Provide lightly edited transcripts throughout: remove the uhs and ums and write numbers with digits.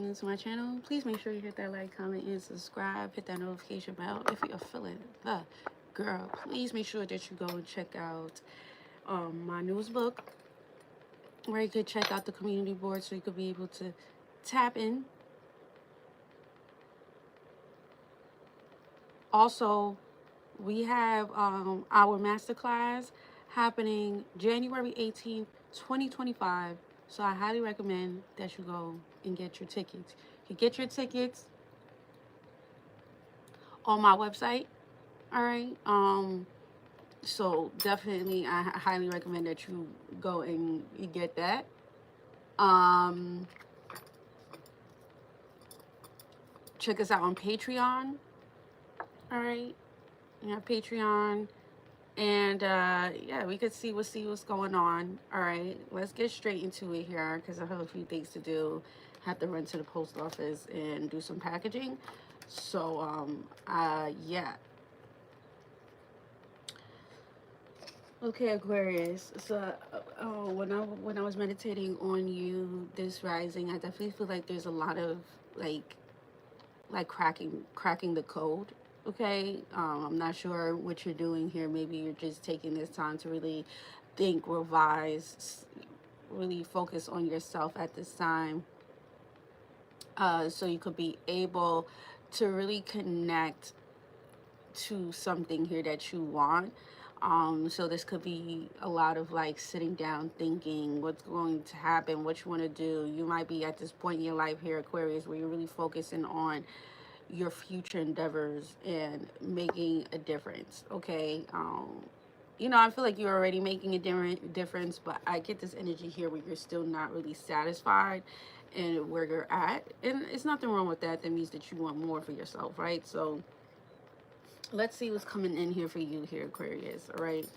new to my channel, please make sure you hit that like, comment, and subscribe. Hit that notification bell if you're feeling the girl. Please make sure that you go and check out my newest book, where you could check out the community board so you could be able to tap in. Also, we have our masterclass happening January 18th, 2025. So I highly recommend that you go and get your tickets. You get your tickets on my website. All right. So definitely I highly recommend that you go and you get that. Check us out on Patreon. All right. We have Patreon. And yeah, we could see what's going on. All right, let's get straight into it here because I have a few things to do. Have to run to the post office and do some packaging. So yeah. Okay, Aquarius. So when I was meditating on you this rising, I definitely feel like there's a lot of like cracking the code. Okay, I'm not sure what you're doing here. Maybe you're just taking this time to really think, revise, really focus on yourself at this time, so you could be able to really connect to something here that you want. So this could be a lot of like sitting down thinking what's going to happen, what you want to do. You might be at this point in your life here, Aquarius, where you're really focusing on your future endeavors and making a difference. Okay, I feel like you're already making a difference, but I get this energy here where you're still not really satisfied and where you're at, and it's nothing wrong with that. That means that you want more for yourself, right? So let's see what's coming in here for you here, Aquarius. All right.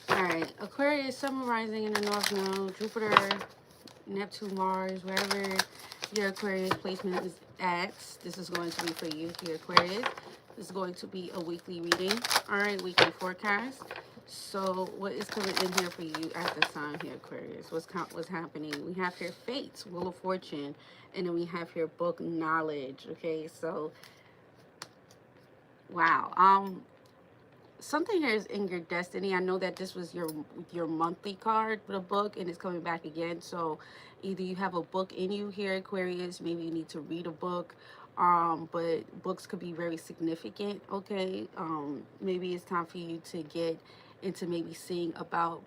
All right, Aquarius, summarizing in the North Node, Jupiter, Neptune, Mars, wherever your Aquarius placement is at. This is going to be for you here, Aquarius. This is going to be a weekly reading. All right, weekly forecast. So what is coming in here for you at this time here, Aquarius? What's happening? We have here Fate, Wheel of Fortune, and then we have here Book Knowledge. Okay, so wow. Something here is in your destiny. I know that this was your monthly card for the book, and it's coming back again. So either you have a book in you here, Aquarius. Maybe you need to read a book. But books could be very significant. Okay. Maybe it's time for you to get into maybe seeing about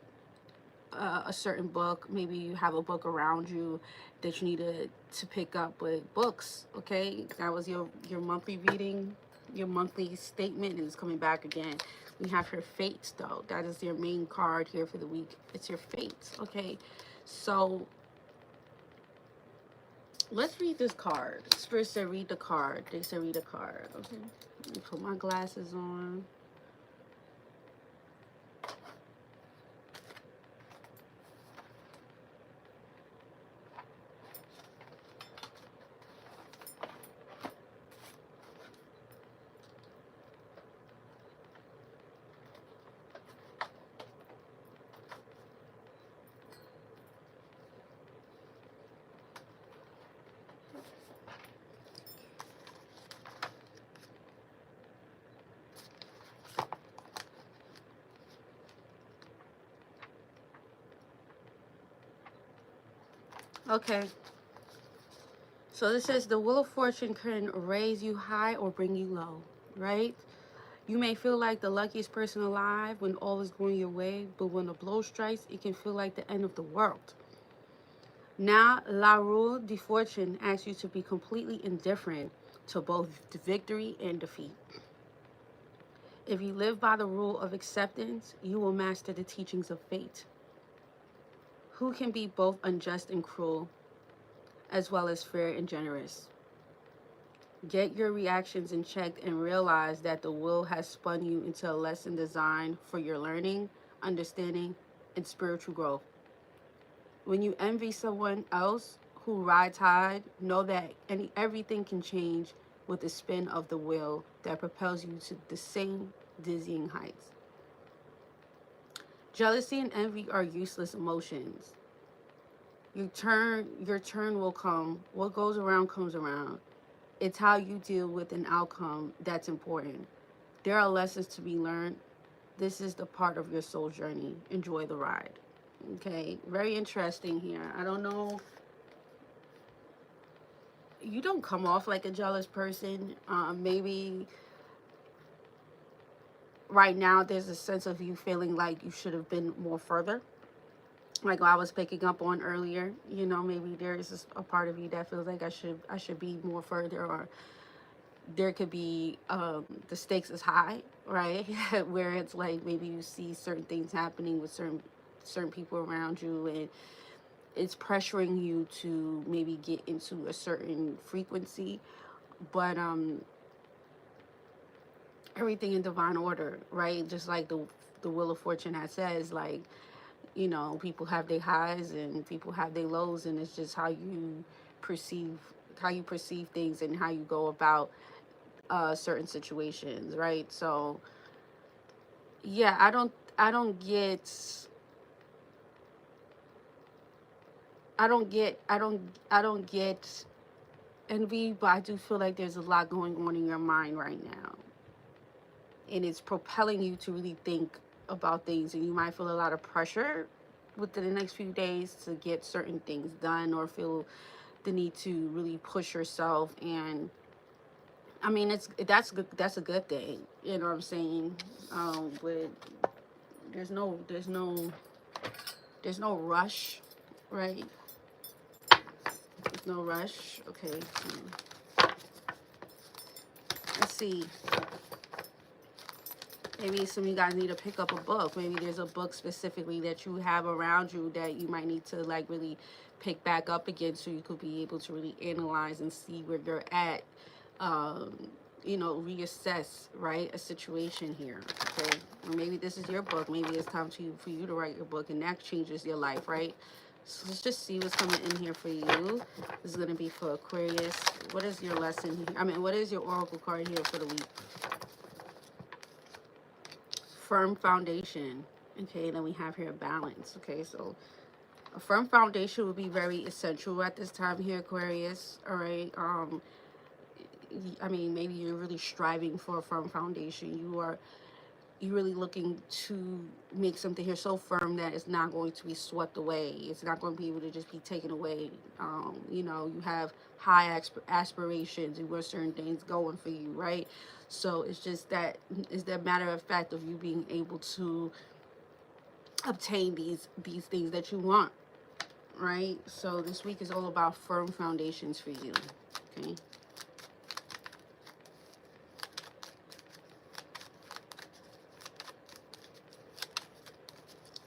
a certain book. Maybe you have a book around you that you need to pick up with books. Okay, that was your monthly reading, your monthly statement, and it's coming back again. We have your Fate, though. That is your main card here for the week. It's your Fate. Okay, so let's read this card. Spirit said read the card. They said read the card. Okay, let me put my glasses on. Okay. So this says the Wheel of Fortune can raise you high or bring you low, right? You may feel like the luckiest person alive when all is going your way, but when a blow strikes, it can feel like the end of the world. Now, La Rule de Fortune asks you to be completely indifferent to both the victory and defeat. If you live by the rule of acceptance, you will master the teachings of fate. Who can be both unjust and cruel, as well as fair and generous? Get your reactions in check and realize that the will has spun you into a lesson designed for your learning, understanding, and spiritual growth. When you envy someone else who rides high, know that everything can change with the spin of the wheel that propels you to the same dizzying heights. Jealousy and envy are useless emotions. Your turn will come. What goes around comes around. It's how you deal with an outcome that's important. There are lessons to be learned. This is the part of your soul journey. Enjoy the ride. Okay, very interesting here. I don't know. You don't come off like a jealous person. Maybe right now there's a sense of you feeling like you should have been more further. Like I was picking up on earlier, maybe there is a part of you that feels like I should be more further, or there could be the stakes is high, right? Where it's like maybe you see certain things happening with certain people around you, and it's pressuring you to maybe get into a certain frequency, but everything in divine order, right? Just like the Wheel of Fortune has says, like, people have their highs and people have their lows, and it's just perceive how you perceive things and how you go about certain situations, right? So yeah, I don't get envy, but I do feel like there's a lot going on in your mind right now, and it's propelling you to really think about things, and you might feel a lot of pressure within the next few days to get certain things done, or feel the need to really push yourself. And I mean, that's good. That's a good thing. You know what I'm saying? But there's no rush, right? There's no rush. Okay. Let's see. Maybe some of you guys need to pick up a book. Maybe there's a book specifically that you have around you that you might need to like really pick back up again, so you could be able to really analyze and see where you're at. Um, reassess, right, a situation here. Okay, or maybe this is your book. Maybe it's time for you to write your book, and that changes your life, right? So let's just see what's coming in here for you. This is going to be for Aquarius. What is your lesson here? I mean, what is your oracle card here for the week? Firm foundation. Okay, then we have here balance. Okay, so a firm foundation would be very essential at this time here, Aquarius. All right. I mean, maybe you're really striving for a firm foundation. You're really looking to make something here so firm that it's not going to be swept away. It's not going to be able to just be taken away. You have high aspirations and where certain things going for you, right? So it's that matter of fact of you being able to obtain these things that you want, right? So this week is all about firm foundations for you. Okay.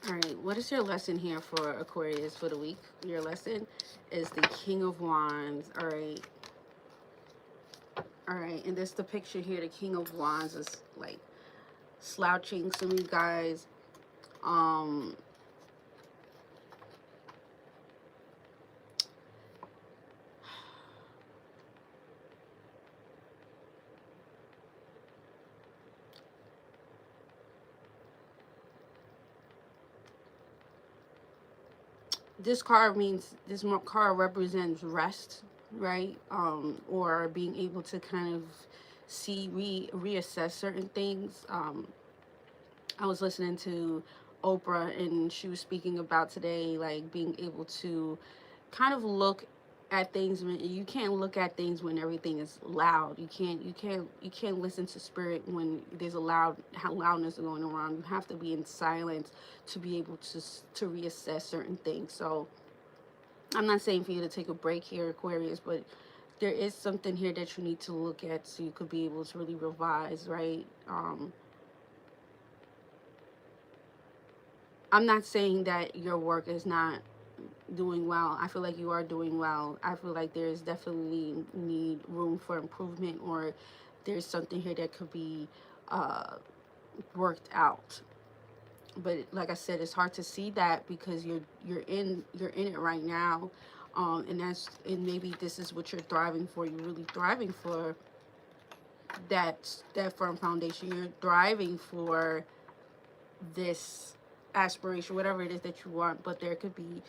All right, what is your lesson here for Aquarius for the week? Your lesson is the King of Wands. All right. All right, and this the picture here. The King of Wands is like slouching. Some of you guys, this card represents rest, right? Or being able to kind of reassess certain things. I was listening to Oprah, and she was speaking about today, like being able to kind of look at things when you can't look at things when everything is loud. You can't listen to spirit when there's a loudness going around. You have to be in silence to be able to reassess certain things. So I'm not saying for you to take a break here, Aquarius, but there is something here that you need to look at so you could be able to really revise, right? I'm not saying that your work is not doing well. I feel like you are doing well. I feel like there's definitely need room for improvement, or there's something here that could be uh, worked out. But like I said, it's hard to see that because you're in it right now, and maybe this is what you're thriving for. You're really thriving for that firm foundation. You're thriving for this aspiration, whatever it is that you want, but there could be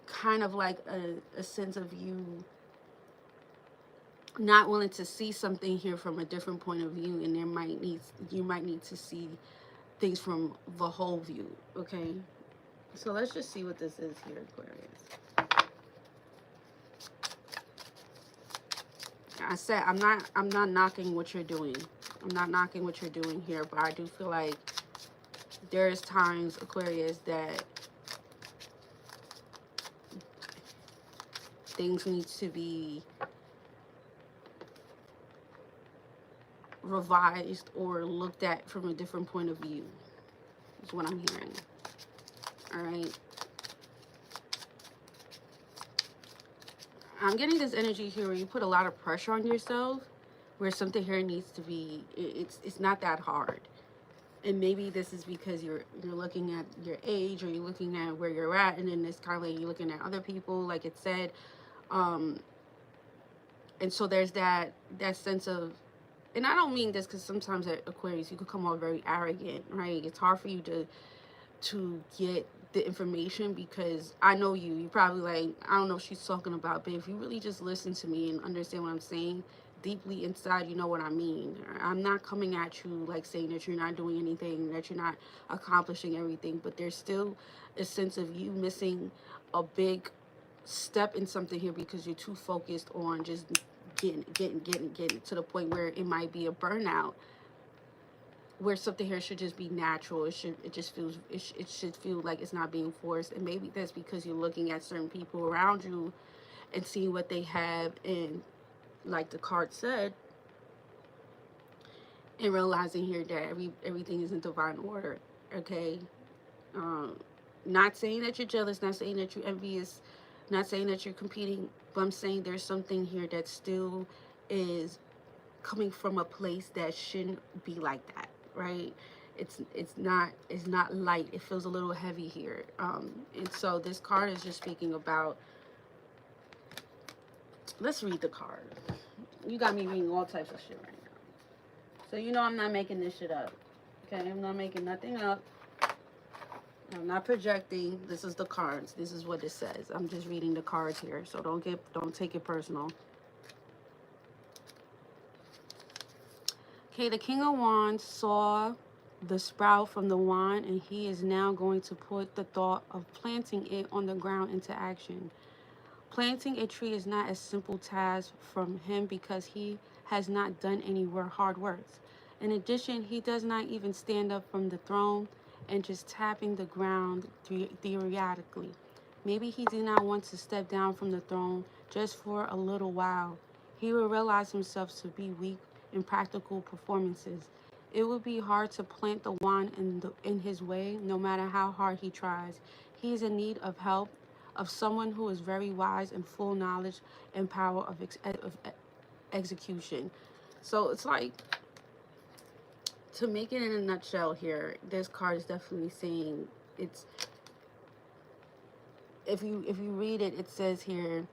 kind of like a sense of you not willing to see something here from a different point of view, and you might need to see things from the whole view. Okay, so let's just see what this is here, Aquarius. I said I'm not knocking what you're doing. I'm not knocking what you're doing here, but I do feel like there's times, Aquarius, that things need to be revised or looked at from a different point of view, is what I'm hearing. All right. I'm getting this energy here where you put a lot of pressure on yourself, where something here needs to be, it's not that hard. And maybe this is because you're looking at your age, or you're looking at where you're at, and then it's kind of like you're looking at other people, like it said. And so there's that sense of, and I don't mean this because sometimes at Aquarius you could come off very arrogant, right? It's hard for you to get the information, because I know you probably like, I don't know what she's talking about, but if you really just listen to me and understand what I'm saying deeply inside, you know what I mean. I'm not coming at you like saying that you're not doing anything, that you're not accomplishing everything, but there's still a sense of you missing a big step in something here because you're too focused on just getting to the point where it might be a burnout, where something here should just be natural. It should feel like it's not being forced. And maybe that's because you're looking at certain people around you and seeing what they have, and like the card said, and realizing here that everything is in divine order. Okay, not saying that you're jealous, not saying that you're envious, not saying that you're competing, but I'm saying there's something here that still is coming from a place that shouldn't be like that, right? It's not light. It feels a little heavy here. And so this card is just speaking about, let's read the card. You got me reading all types of shit right now. So you know I'm not making this shit up. Okay, I'm not making nothing up. I'm not projecting. This is the cards. This is what it says. I'm just reading the cards here, so don't take it personal. Okay, the King of Wands saw the sprout from the wand, and he is now going to put the thought of planting it on the ground into action. Planting a tree is not a simple task from him because he has not done any hard work. In addition, he does not even stand up from the throne and just tapping the ground theoretically. Maybe he did not want to step down from the throne just for a little while. He will realize himself to be weak in practical performances. It would be hard to plant the wand in his way, no matter how hard he tries. He is in need of help, of someone who is very wise and full knowledge and power of execution. So it's like, to make it in a nutshell here, this card is definitely saying, it's, if you read it, it says here,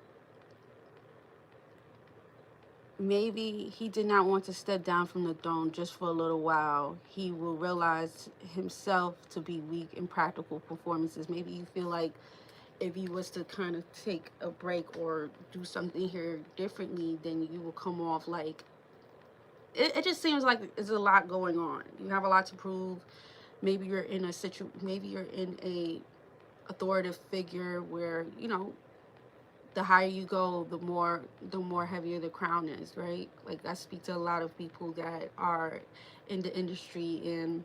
maybe he did not want to step down from the throne just for a little while. He will realize himself to be weak in practical performances. Maybe you feel like if he was to kind of take a break or do something here differently, then you will come off like, it just seems like there's a lot going on. You have a lot to prove. Maybe you're in maybe you're in a authoritative figure where, you know, the higher you go, the more heavier the crown is, right? Like, I speak to a lot of people that are in the industry, and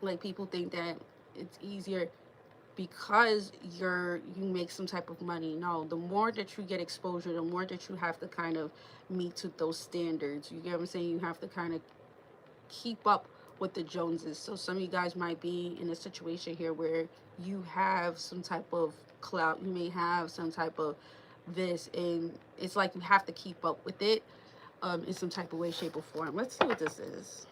like, people think that it's easier because you make some type of money. No, the more that you get exposure, the more that you have to kind of meet to those standards. You get what I'm saying? You have to kind of keep up with the Joneses. So some of you guys might be in a situation here where you have some type of clout, you may have some type of this, and it's like you have to keep up with it in some type of way, shape, or form. Let's see what this is.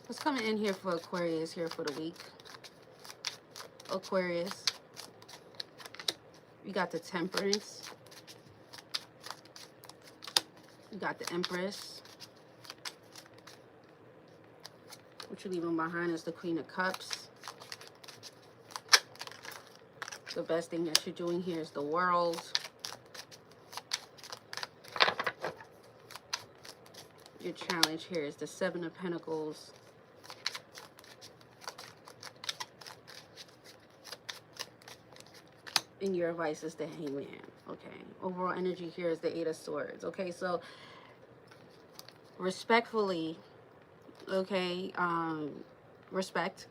What's coming in here for Aquarius here for the week? Aquarius, you got the Temperance. You got the Empress. What you're leaving behind is the Queen of Cups. The best thing that you're doing here is the World. Your challenge here is the Seven of Pentacles. And your advice is the Hangman. Okay. Overall energy here is the Eight of Swords. Okay, so respectfully, okay, respect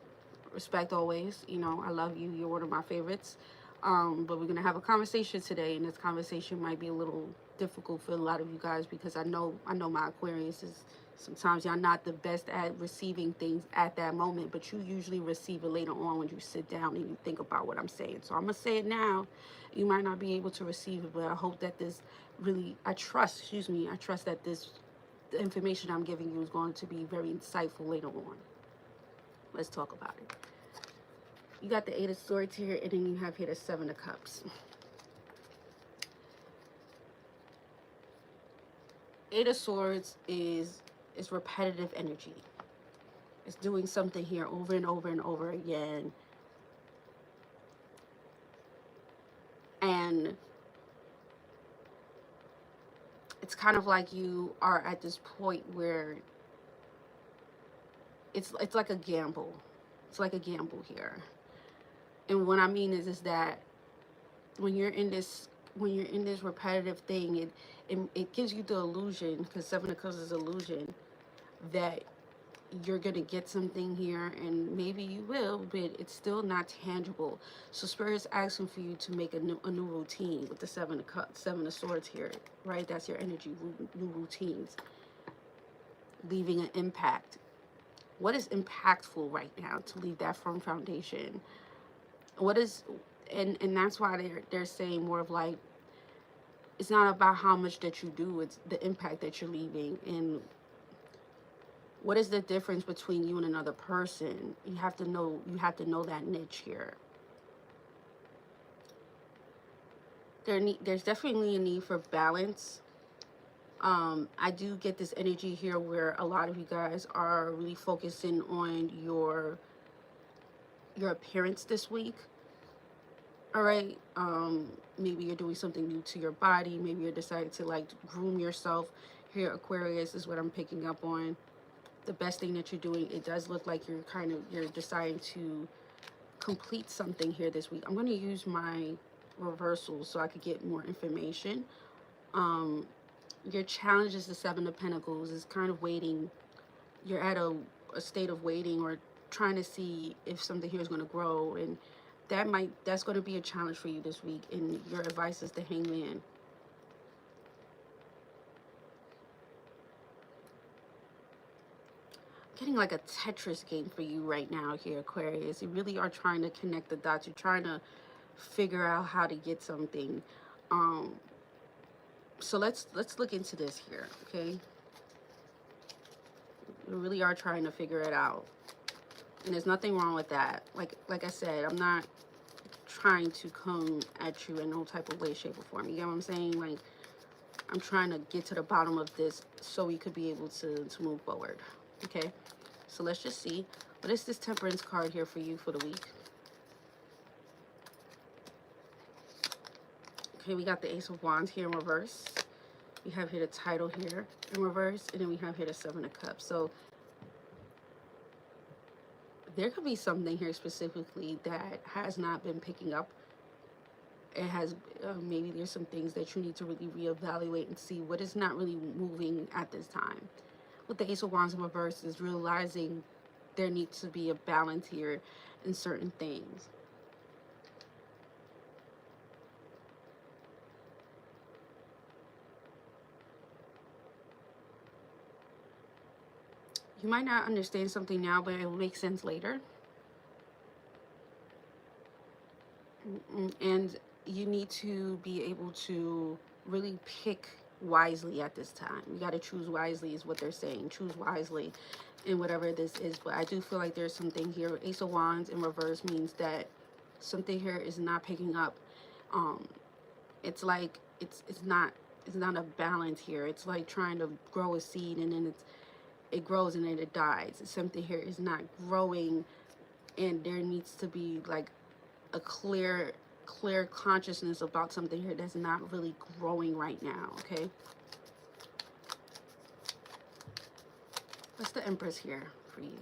always. You know, I love you. You're one of my favorites. But we're gonna have a conversation today, and this conversation might be a little difficult for a lot of you guys because I know my Aquarius is sometimes y'all not the best at receiving things at that moment, but you usually receive it later on when you sit down and you think about what I'm saying. So I'm gonna say it now. You might not be able to receive it, but I hope that this really, I trust that this, the information I'm giving you is going to be very insightful later on. Let's talk about it. You got the Eight of Swords here, and then you have here the Seven of Cups. Eight of Swords is repetitive energy. It's doing something here over and over and over again. And it's kind of like you are at this point where it's like a gamble. It's like a gamble here. And what I mean is that when you're in this repetitive thing, it gives you the illusion, because Seven of Cups is illusion, that you're gonna get something here, and maybe you will, but it's still not tangible. So Spirit's asking for you to make a new routine with the Seven of Cups, Seven of Swords here, right? That's your energy, new routines, leaving an impact. What is impactful right now to leave that firm foundation? What is, and that's why they're saying more of like, it's not about how much that you do, it's the impact that you're leaving. And what is the difference between you and another person? You have to know that niche here. There's definitely a need for balance. I do get this energy here where a lot of you guys are really focusing on your appearance this week. All right, maybe you're doing something new to your body. Maybe you're deciding to like groom yourself. Here, Aquarius is what I'm picking up on. The best thing that you're doing, it does look like you're deciding to complete something here this week. I'm going to use my reversal so I could get more information. Your challenge is the Seven of Pentacles. Is kind of waiting. You're at a state of waiting or trying to see if something here is going to grow, and that's going to be a challenge for you this week. And your advice is the Hangman. Getting like a Tetris game for you right now here, Aquarius. You really are trying to connect the dots. You're trying to figure out how to get something. So let's look into this here, okay? You really are trying to figure it out, and there's nothing wrong with that. Like I said, I'm not trying to come at you in no type of way, shape, or form. You get what I'm saying? Like, I'm trying to get to the bottom of this so we could be able to move forward. Okay, so let's just see. What is this Temperance card here for you for the week? Okay, we got the Ace of Wands here in reverse. We have here the Title here in reverse, and then we have here the Seven of Cups. So there could be something here specifically that has not been picking up. It has, maybe there's some things that you need to really reevaluate and see what is not really moving at this time. With the Ace of Wands in reverse is realizing there needs to be a balance here in certain things. You might not understand something now, but it will make sense later. And you need to be able to really pick wisely at this time. You got to choose wisely is what they're saying. Choose wisely in whatever this is. But I do feel like there's something here. Ace of Wands in reverse means that something here is not picking up. It's like it's not it's not a balance here. It's like trying to grow a seed and then it grows and then it dies. Something here is not growing, and there needs to be like a clear consciousness about something here that's not really growing right now. Okay, what's the Empress here for you?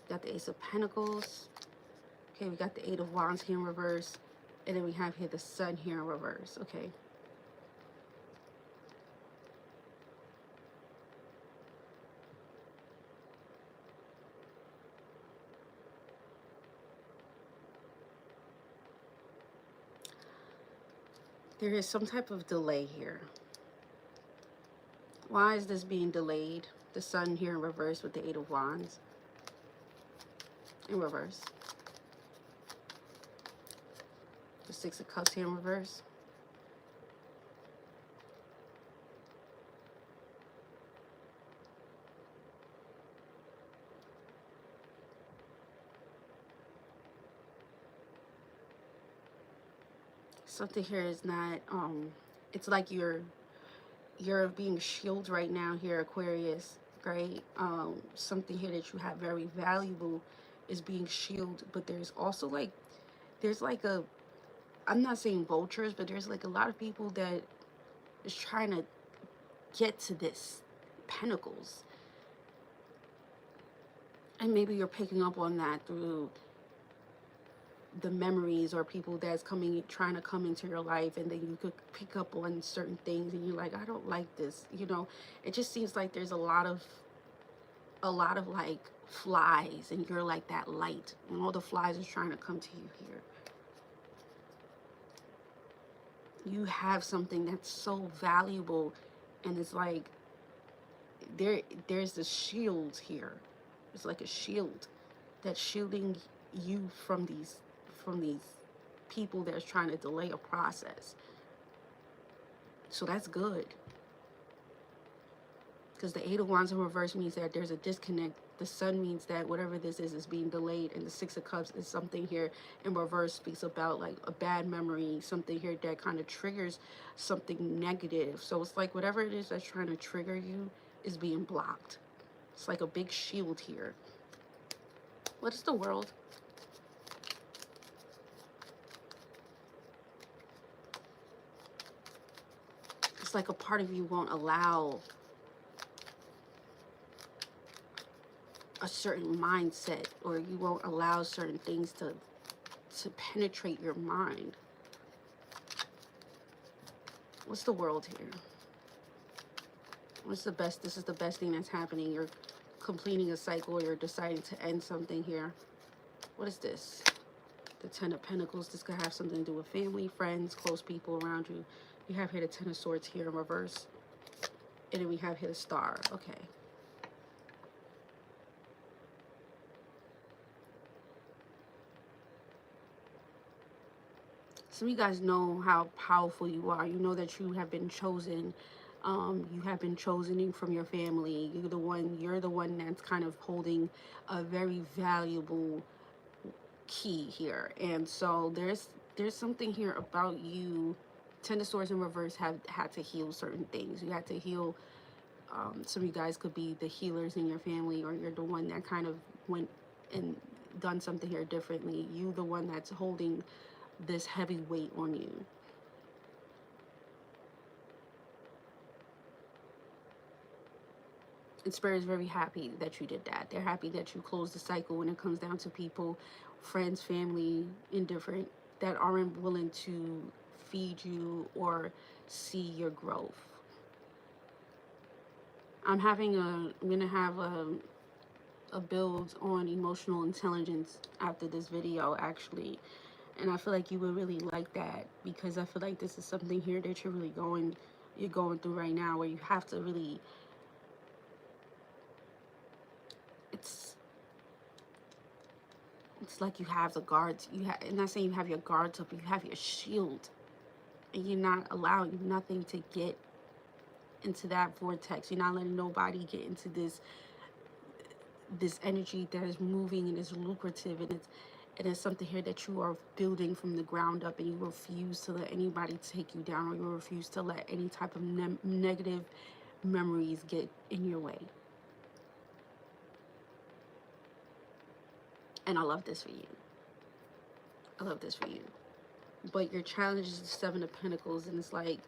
Got the Ace of Pentacles. Okay, we got the Eight of Wands here in reverse. And then we have here the Sun here in reverse. Okay. There is some type of delay here. Why is this being delayed? The Sun here in reverse with the Eight of Wands in reverse. The Six of Cups here in reverse. Something here is not, it's like you're being shielded right now here, Aquarius, right? Something here that you have very valuable is being shielded, but there's also like, there's like a, I'm not saying vultures, but there's like a lot of people that is trying to get to this pentacles. And maybe you're picking up on that through the memories or people that's trying to come into your life, and then you could pick up on certain things and you're like, I don't like this, you know. It just seems like there's a lot of like flies, and you're like that light, and all the flies are trying to come to you here. You have something that's so valuable, and it's like there's the shield here. It's like a shield that's shielding you from these people that's trying to delay a process. So that's good, because the Eight of Wands in reverse means that there's a disconnect. The Sun means that whatever this is being delayed, and the Six of Cups is something here in reverse speaks about like a bad memory, something here that kind of triggers something negative. So it's like whatever it is that's trying to trigger you is being blocked. It's like a big shield here. What is the World? It's like a part of you won't allow a certain mindset, or you won't allow certain things to penetrate your mind. What's the World here? What's the best? This is the best thing that's happening. You're completing a cycle, or you're deciding to end something here. What is this? The Ten of Pentacles. This could have something to do with family, friends, close people around you. You have here the Ten of Swords here in reverse. And then we have here the Star. Okay. Some of you guys know how powerful you are. You know that you have been chosen. You have been chosen from your family. You're the one that's kind of holding a very valuable key here. And so there's something here about you. Ten of Swords in reverse have had to heal certain things. You had to heal. Some of you guys could be the healers in your family, or you're the one that kind of went and done something here differently. You the one that's holding this heavy weight on you. And Spirit is very happy that you did that. They're happy that you closed the cycle when it comes down to people, friends, family, indifferent, that aren't willing to feed you or see your growth. I'm gonna have a build on emotional intelligence after this video, actually. And I feel like you would really like that, because I feel like this is something here that you're going through right now, where you have to really, it's like you have the guards, I'm not saying you have your guards up, you have your shield, and you're not allowing nothing to get into that vortex. You're not letting nobody get into this this energy that is moving and is lucrative, and it's something here that you are building from the ground up, and you refuse to let anybody take you down, or you refuse to let any type of negative memories get in your way. And I love this for you. I love this for you. But your challenge is the Seven of Pentacles, and it's like,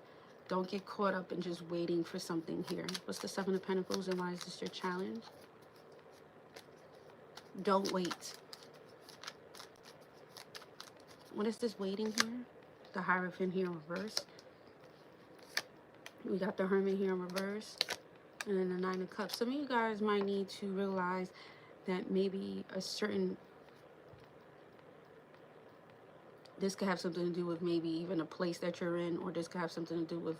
don't get caught up in just waiting for something here. What's the Seven of Pentacles, and why is this your challenge? Don't wait. What is this waiting here? The Hierophant here in reverse. We got the Hermit here in reverse. And then the Nine of Cups. Some of you guys might need to realize that maybe a certain... This could have something to do with maybe even a place that you're in, or this could have something to do with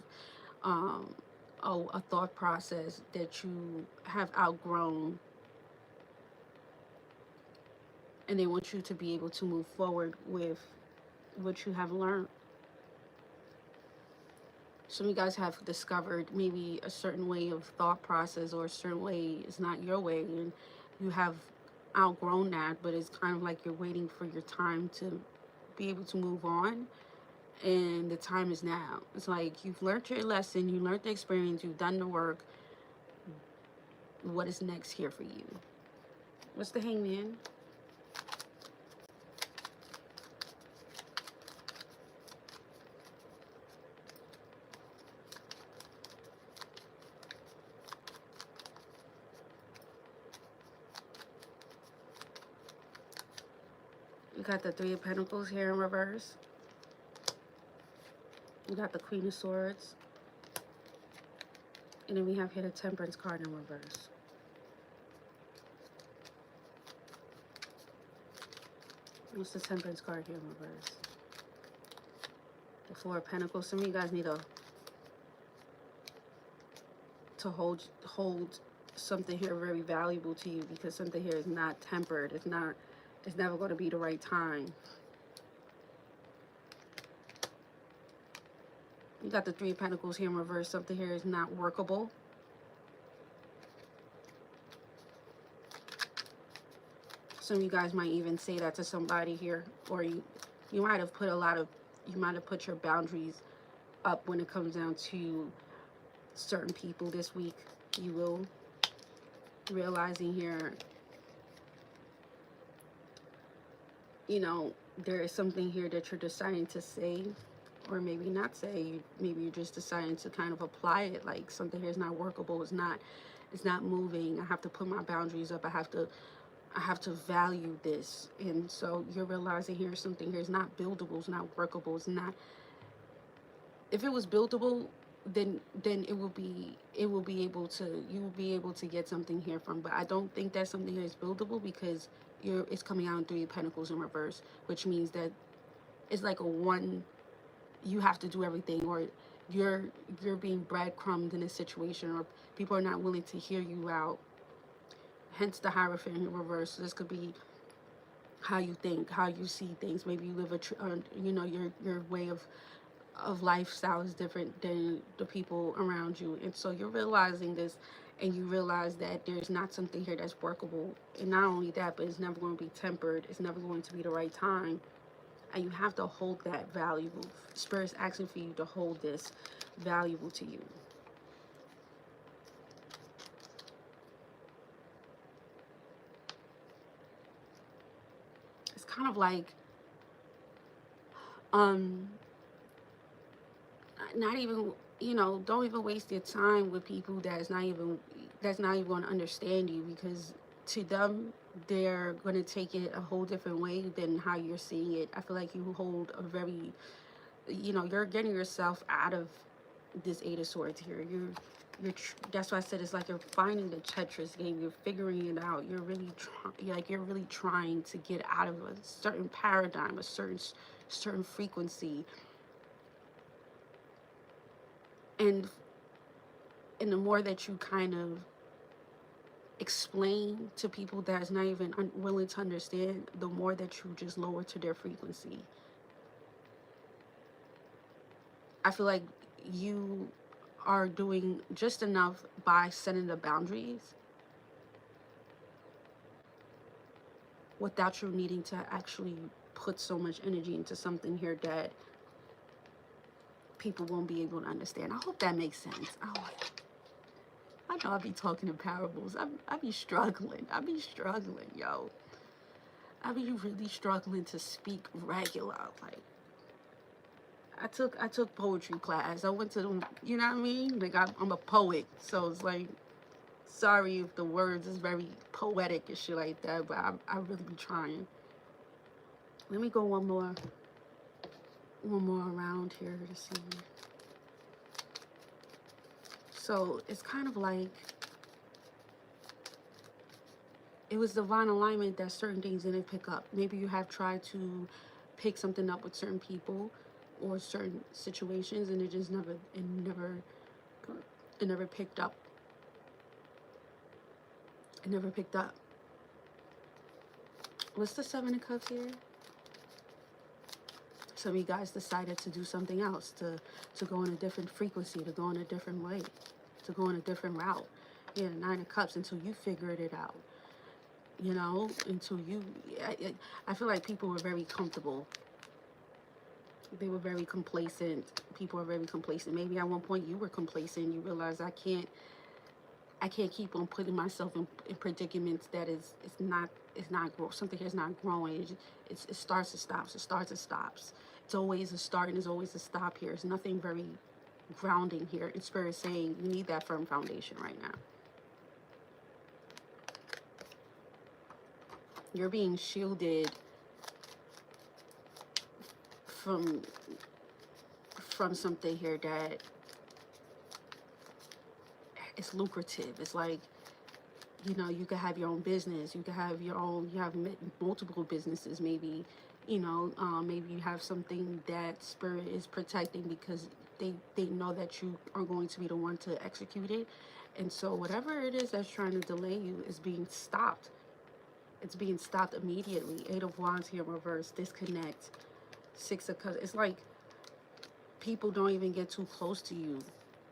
a thought process that you have outgrown, and they want you to be able to move forward with what you have learned. Some of you guys have discovered maybe a certain way of thought process, or a certain way is not your way, and you have outgrown that, but it's kind of like you're waiting for your time to be able to move on, and the time is now. It's like you've learned your lesson, you learned the experience, you've done the work. What is next here for you? What's the Hangman? We got the Three of Pentacles here in reverse. We got the Queen of Swords. And then we have here the Temperance card in reverse. What's the Temperance card here in reverse? The Four of Pentacles. Some of you guys need to hold something here very valuable to you, because something here is not tempered. It's never going to be the right time. You got the Three of Pentacles here in reverse. Something here is not workable. Some of you guys might even say that to somebody here, or you might have put put your boundaries up when it comes down to certain people this week. You will realizing here, you know, there is something here that you're deciding to say, or maybe not say. Maybe you're just deciding to kind of apply it, like something here is not workable, it's not moving. I have to put my boundaries up. I have to value this. And so you're realizing here something here is not buildable, it's not workable, it's not... If it was buildable, then you will be able to get something here from. But I don't think that something here is buildable, because it's coming out in Three of Pentacles in reverse, which means that it's like a one, you have to do everything, or you're being breadcrumbed in a situation, or people are not willing to hear you out. Hence the Hierophant in reverse. So this could be how you think, how you see things. Maybe you live your way of lifestyle is different than the people around you, and so you're realizing this, and you realize that there's not something here that's workable. And not only that, but it's never going to be tempered. It's never going to be the right time, and you have to hold that valuable. Spirit's asking for you to hold this valuable to you. It's kind of like not even, don't even waste your time with people that's not even going to understand you, because to them, they're going to take it a whole different way than how you're seeing it. I feel like you hold a very, you're getting yourself out of this Eight of Swords here. That's why I said it's like you're finding the Tetris game. You're figuring it out. You're really trying to get out of a certain paradigm, a certain frequency. And the more that you kind of explain to people that's not even willing to understand, the more that you just lower to their frequency. I feel like you are doing just enough by setting the boundaries, without you needing to actually put so much energy into something here that people won't be able to understand. I hope that makes sense. Oh, I know I be talking in parables. I be struggling. I be struggling, yo. I be really struggling to speak regular. Like, I took poetry class. I went to them, you know what I mean? Like, I'm a poet, so it's like, sorry if the words is very poetic and shit like that, but I really be trying. Let me go one more around here to see. So it's kind of like it was divine alignment that certain things didn't pick up. Maybe you have tried to pick something up with certain people or certain situations, and it never picked up. It never picked up. What's the Seven of Cups here? Some of you guys decided to do something else, to go in a different frequency, to go in a different way, to go in a different route. Yeah, Nine of Cups, until you figured it out. You know, until you, I feel like people were very comfortable. They were very complacent. People are very complacent. Maybe at one point you were complacent. You realize I can't keep on putting myself in predicaments that it's not something here's not growing. It starts and stops. It starts and stops. It's always a start and there's always a stop here. There's nothing very grounding here. And Spirit is saying you need that firm foundation right now. You're being shielded from something here that is lucrative. It's like, you know, you could have your own business. You have multiple businesses, maybe, you know, maybe you have something that Spirit is protecting because they know that you are going to be the one to execute it. And so whatever it is that's trying to delay you is being stopped. It's being stopped immediately. Eight of Wands here in reverse, disconnect. Six of Cups. It's like people don't even get too close to you.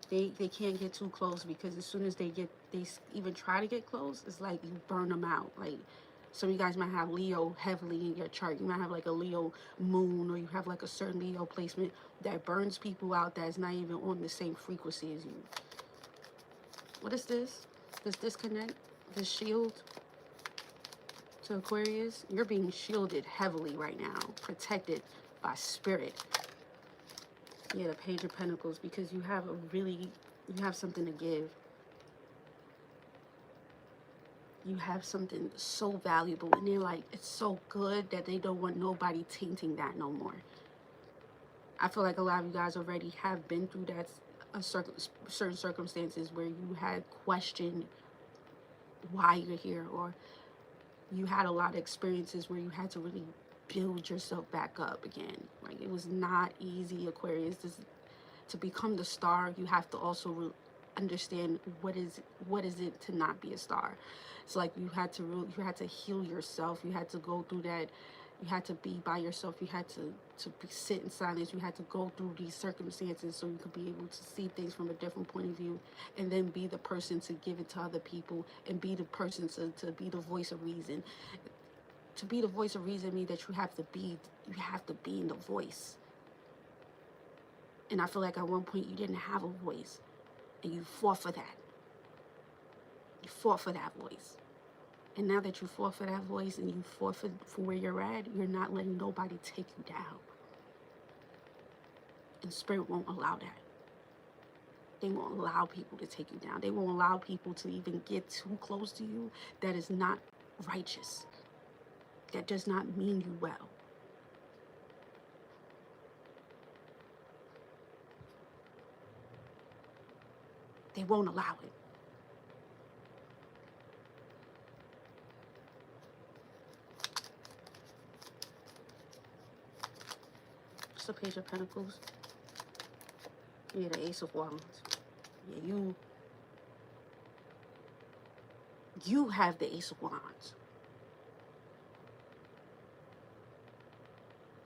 They can't get too close because as soon as they even try to get close, it's like you burn them out. Like, some of you guys might have Leo heavily in your chart. You might have like a Leo moon, or you have like a certain Leo placement that burns people out that's not even on the same frequency as you. What is this? This disconnect? This shield to Aquarius? You're being shielded heavily right now, protected by Spirit. Yeah, the Page of Pentacles, because you have something to give. You have something so valuable, and they're like, it's so good that they don't want nobody tainting that no more. I feel like a lot of you guys already have been through that, certain circumstances where you had questioned why you're here, or you had a lot of experiences where you had to really build yourself back up again. Like, it was not easy, Aquarius. To become the star, you have to also understand what is it to not be a star. So like, you had to heal yourself. You had to go through that. You had to be by yourself. You had to sit in silence. You had to go through these circumstances so you could be able to see things from a different point of view, and then be the person to give it to other people, and be the person to be the voice of reason. To be the voice of reason means that you have to be in the voice. And I feel like at one point you didn't have a voice, and you fought for that. You fought for that voice. And now that you fought for that voice and you fought for where you're at, you're not letting nobody take you down. And Spirit won't allow that. They won't allow people to take you down. They won't allow people to even get too close to you that is not righteous. That does not mean you well. They won't allow it. It's the Page of Pentacles. Yeah, the Ace of Wands. Yeah, you have the Ace of Wands.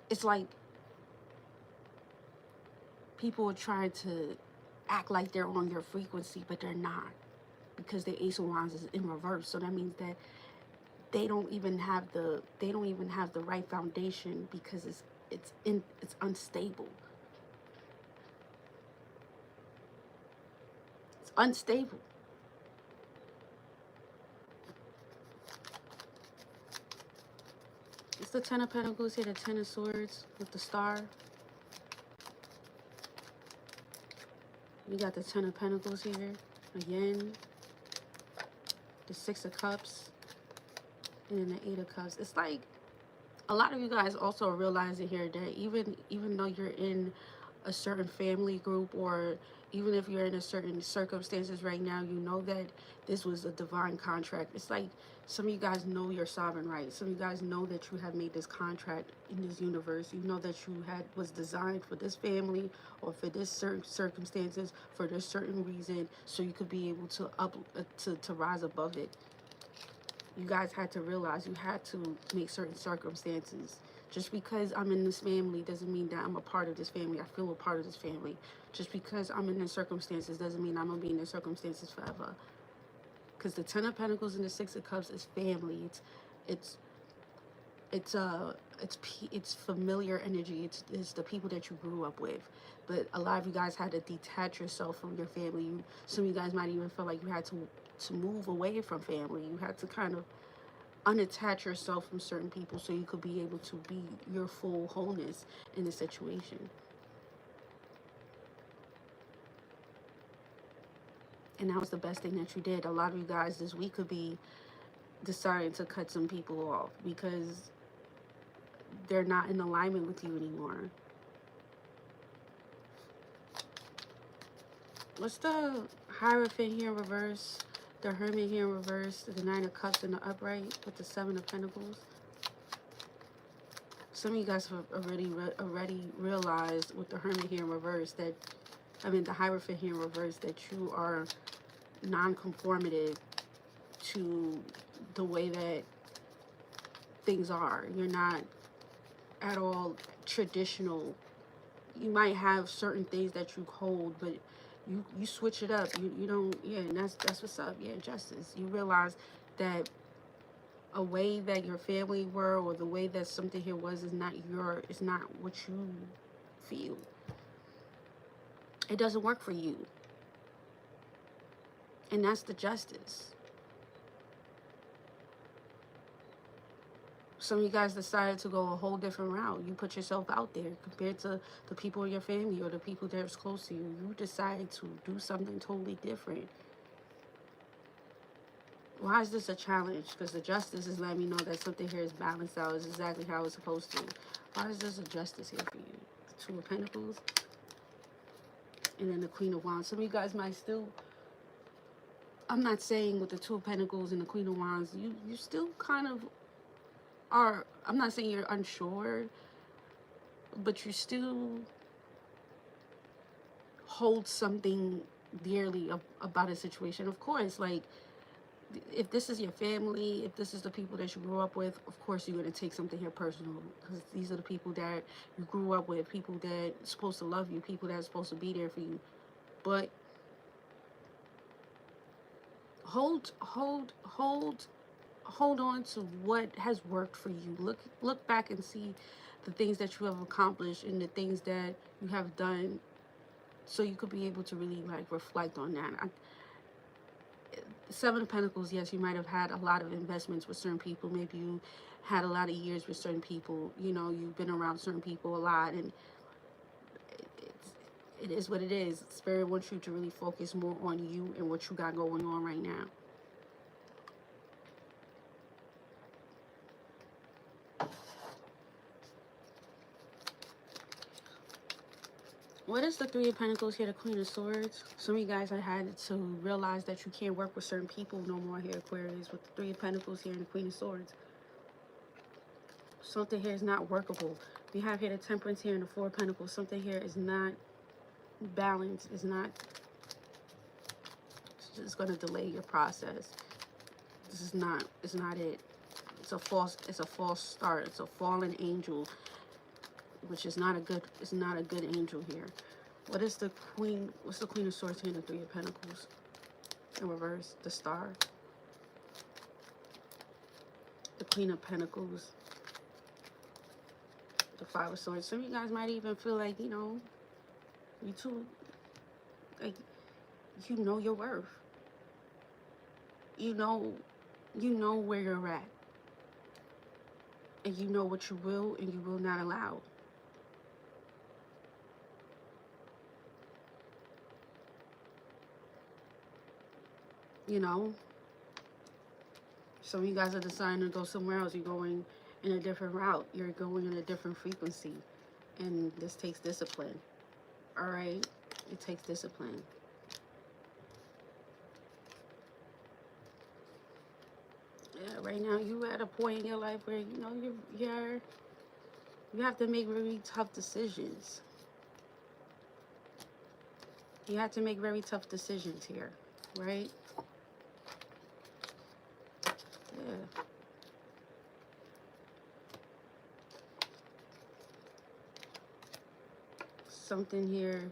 It's like people are trying to act like they're on your frequency, but they're not, because the Ace of Wands is in reverse. So that means that they don't even have the right foundation, because it's unstable. It's unstable. It's the Ten of Pentacles here, the Ten of Swords with the star. We got the Ten of Pentacles here again, the Six of Cups, and then the Eight of Cups. It's like a lot of you guys also realize it here that even though you're in a certain family group, or even if you're in a certain circumstances right now, you know that this was a divine contract. It's like some of you guys know your sovereign rights. Some of you guys know that you have made this contract in this universe. You know that you was designed for this family, or for this certain circumstances, for this certain reason, so you could be able to to rise above it. You guys had to realize you had to make certain circumstances. Just because I'm in this family doesn't mean that I'm a part of this family. I feel a part of this family. Just because I'm in the circumstances doesn't mean I'm going to be in the circumstances forever. Because the Ten of Pentacles and the Six of Cups is family. It's familiar energy. It's the people that you grew up with. But a lot of you guys had to detach yourself from your family. Some of you guys might even feel like you had to move away from family. You had to kind of unattach yourself from certain people so you could be able to be your full wholeness in the situation. And that was the best thing that you did. A lot of you guys this week could be deciding to cut some people off because they're not in alignment with you anymore. What's the Hierophant here in reverse? The Hermit here in reverse, the Nine of Cups in the upright with the Seven of Pentacles. Some of you guys have already realized with the Hermit here in reverse that, the Hierophant here in reverse, that you are non-conformative to the way that things are. You're not at all traditional. You might have certain things that you hold, but you switch it up. You don't, yeah, and that's what's up. Yeah, justice. You realize that a way that your family were, or the way that something here was, is not what you feel. It doesn't work for you. And that's the justice. Some of you guys decided to go a whole different route. You put yourself out there compared to the people in your family or the people that's close to you. You decided to do something totally different. Why is this a challenge? Because the justice is letting me know that something here is balanced out. It's exactly how it's supposed to. Why is this a justice here for you? The Two of Pentacles. And then the Queen of Wands. Some of you guys might still... I'm not saying with the Two of Pentacles and the Queen of Wands, you still kind of are... I'm not saying you're unsure, but you still hold something dearly about a situation. Of course, like, if this is your family, if this is the people that you grew up with, of course you're going to take something here personal, because these are the people that you grew up with, people that are supposed to love you, people that are supposed to be there for you. But hold on to what has worked for you. Look back and see the things that you have accomplished and the things that you have done, so you could be able to really like reflect on that. Seven of Pentacles, yes, you might have had a lot of investments with certain people. Maybe you had a lot of years with certain people. You know, you've been around certain people a lot, and it is what it is. Spirit wants you to really focus more on you and what you got going on right now. What is the Three of Pentacles here, the Queen of Swords? Some of you guys have had to realize that you can't work with certain people no more here, Aquarius, with the Three of Pentacles here and the Queen of Swords. Something here is not workable. We have here the Temperance here and the Four of Pentacles. Something here is not balanced. It's just going to delay your process. It's not it. It's a false start. It's a fallen angel, which is not a good, it's not a good angel here. What is the Queen, what's the Queen of Swords here in the Three of Pentacles? In reverse, the Star. Queen of Pentacles, the Five of Swords. Some of you guys might even feel like, you know, you too, like, you know your worth. You know where you're at. And you know what you will and you will not allow. You know, some of you guys are deciding to go somewhere else. You're going in a different route. You're going in a different frequency. And this takes discipline. All right? It takes discipline. Yeah, right now you're at a point in your life where, you know, you have to make really tough decisions. You have to make very tough decisions here, right? Yeah. Something here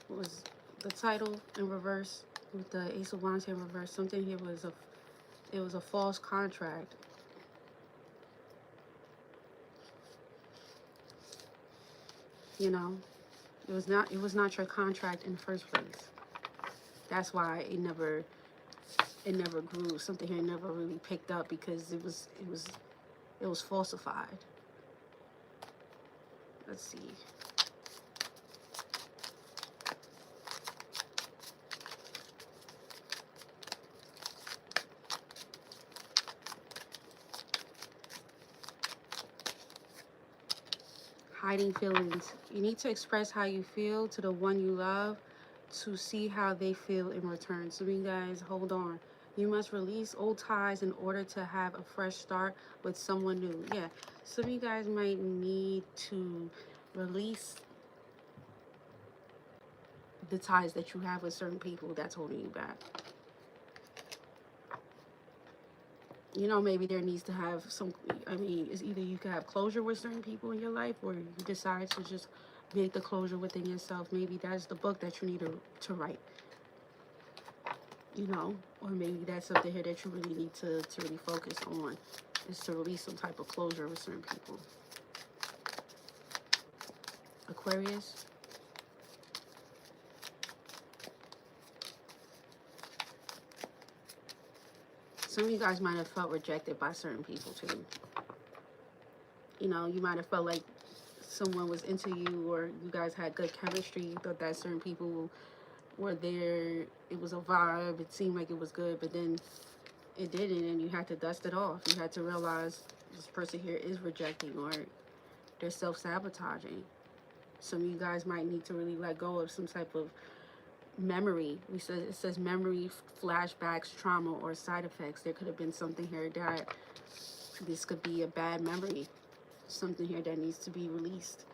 was the title in reverse with the Ace of Wands here in reverse. Something here was it was a false contract. You know, it was not your contract in the first place. That's why it never grew. Something here never really picked up because it was falsified. Let's see. Hiding feelings. You need to express how you feel to the one you love to see how they feel in return. So you guys, hold on. You must release old ties in order to have a fresh start with someone new. Yeah, some of you guys might need to release the ties that you have with certain people that's holding you back. You know, maybe there needs to have some, I mean, it's either you can have closure with certain people in your life or you decide to just make the closure within yourself. Maybe that's the book that you need to write. You know, or maybe that's something here that you really need to really focus on, is to release some type of closure with certain people. Aquarius. Some of you guys might have felt rejected by certain people too. You know, you might have felt like someone was into you or you guys had good chemistry. You thought that certain people were there. It was a vibe. It seemed like it was good, but then it didn't, and you had to dust it off. You had to realize this person here is rejecting or they're self-sabotaging. Some of you guys might need to really let go of some type of memory. It says memory, flashbacks, trauma, or side effects. There could have been something here that this could be a bad memory. Something here that needs to be released.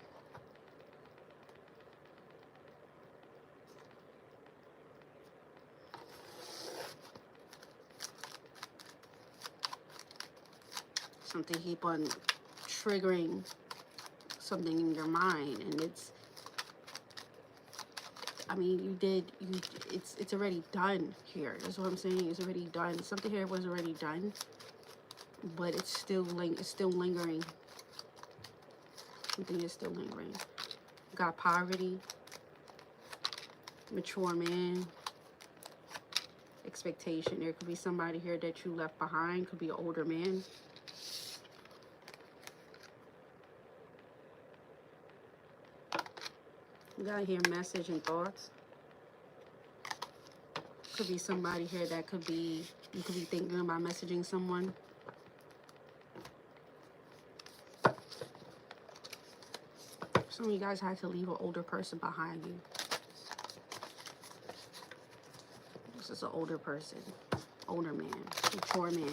Something keep on triggering something in your mind, and it's, I mean, it's already done here. That's what I'm saying. It's already done. Something here was already done, but it's still lingering. Something is still lingering. Got poverty, mature man, expectation. There could be somebody here that you left behind. Could be an older man. You gotta hear message and thoughts. Could be somebody here that could be, you could be thinking about messaging someone. Some of you guys had to leave an older person behind you. This is an older person, older man, mature man.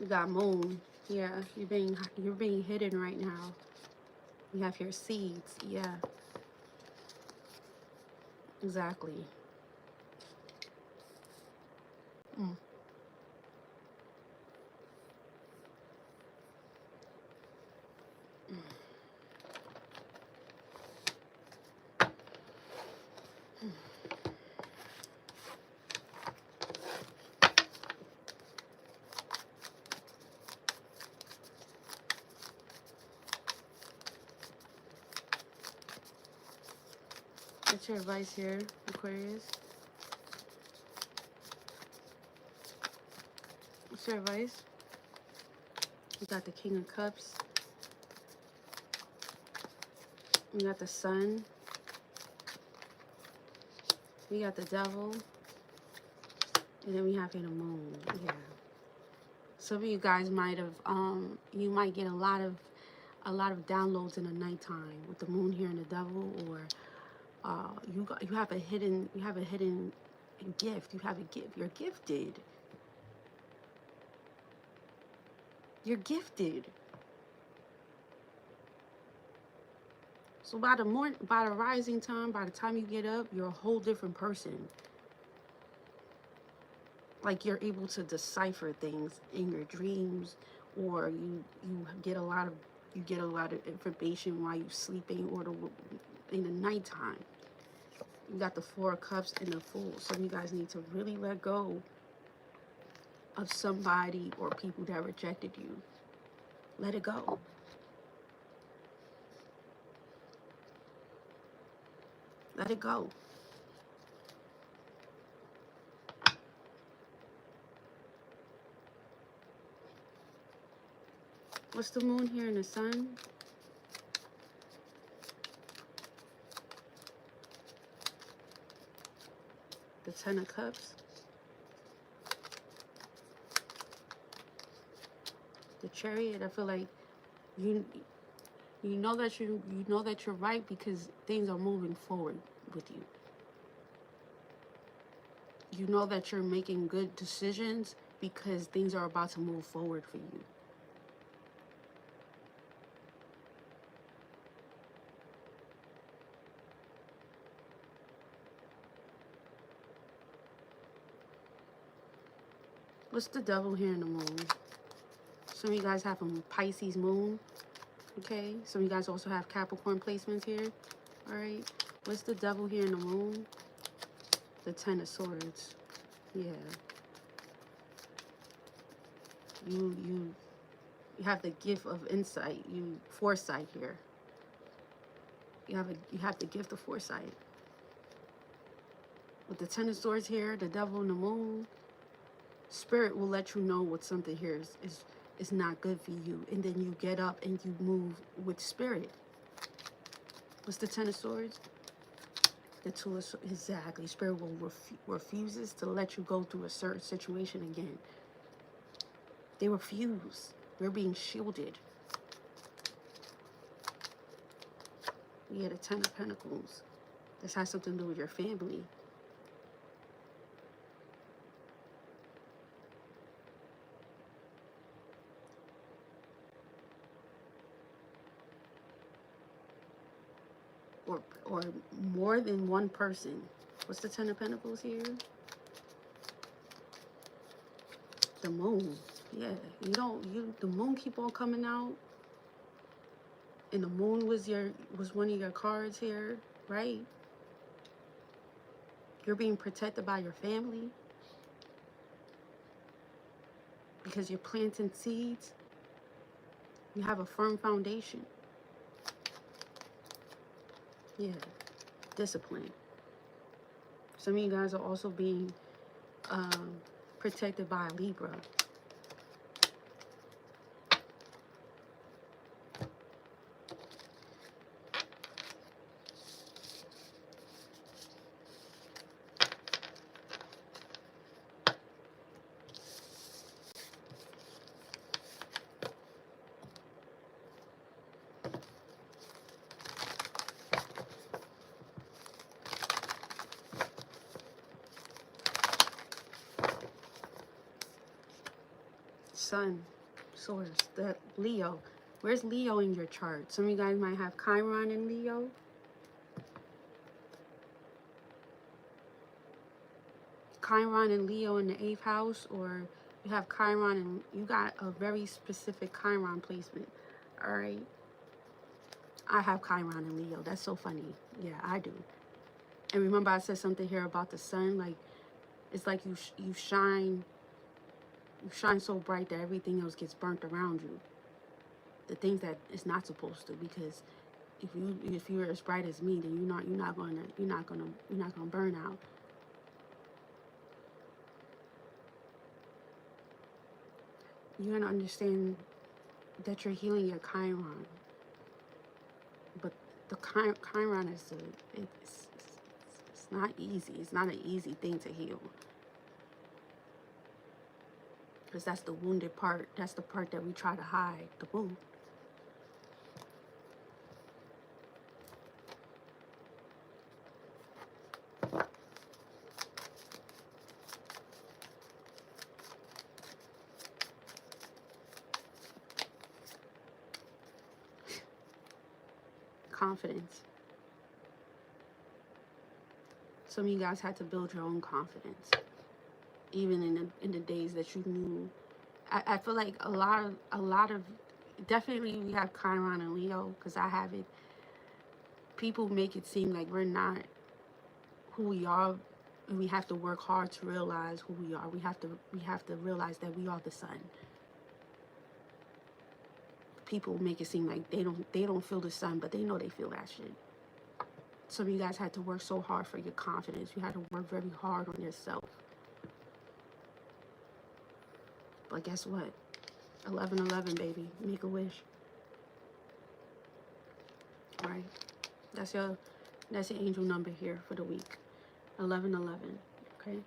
You got moon. Yeah, you're being hidden right now. You have your seeds. Yeah. Exactly. Mm. What's your advice here, Aquarius? What's your advice? We got the King of Cups. We got the Sun. We got the Devil. And then we have here the Moon. Yeah. Some of you guys might have, you might get a lot of downloads in the nighttime with the Moon here and the Devil, or you have a hidden gift. You have a gift. You're gifted. You're gifted. So by the rising time, by the time you get up, you're a whole different person. Like, you're able to decipher things in your dreams, or you get a lot of information while you're sleeping, or in the nighttime. You got the Four of Cups and the Fool. So you guys need to really let go of somebody or people that rejected you. Let it go. Let it go. What's the Moon here and the Sun? The Ten of Cups. The Chariot. I feel like you know that you're right, because things are moving forward with you. You know that you're making good decisions because things are about to move forward for you. What's the Devil here in the Moon? Some of you guys have a Pisces Moon. Okay, some of you guys also have Capricorn placements here. All right, what's the Devil here in the Moon? The Ten of Swords. Yeah. You have the gift of insight, foresight here. You have the gift of foresight. With the Ten of Swords here, the Devil and the Moon, Spirit will let you know what something here is not good for you, and then you get up and you move with Spirit. What's the Ten of Swords? The Two of Swords. Exactly. Spirit will refuses to let you go through a certain situation again. They refuse. We're being shielded. We had a Ten of Pentacles. This has something to do with your family. Or more than one person. What's the Ten of Pentacles here? The Moon. Yeah, the Moon keep on coming out. And the Moon was one of your cards here, right? You're being protected by your family because you're planting seeds. You have a firm foundation. Yeah, discipline. Some of you guys are also being protected by a Libra. Sun, Source, the Leo. Where's Leo in your chart? Some of you guys might have Chiron in Leo. Chiron and Leo in the 8th house, or you have Chiron and you got a very specific Chiron placement. All right. I have Chiron and Leo. That's so funny. Yeah, I do. And remember I said something here about the sun, like it's like you shine so bright that everything else gets burnt around you. The things that it's not supposed to, because if you're as bright as me, then you're not gonna burn out. You're gonna understand that you're healing your Chiron, but the Chiron is it's not easy. It's not an easy thing to heal, because that's the wounded part. That's the part that we try to hide, the wound. Confidence. Some of you guys had to build your own confidence, even in the days that you knew. I feel like a lot of definitely we have Chiron and Leo, because I have it. People make it seem like we're not who we are, and we have to work hard to realize who we are. We have to realize that we are the sun. People make it seem like they don't feel the sun, but they know they feel that shit. Some of you guys had to work so hard for your confidence. You had to work very hard on yourself. But guess what? 1111, baby. Make a wish. All right. That's your angel number here for the week. 1111. Okay.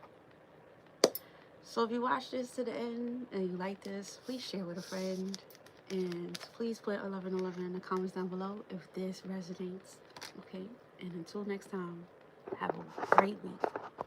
So if you watch this to the end and you like this, please share with a friend. And please put 1111 in the comments down below if this resonates. Okay. And until next time, have a great week.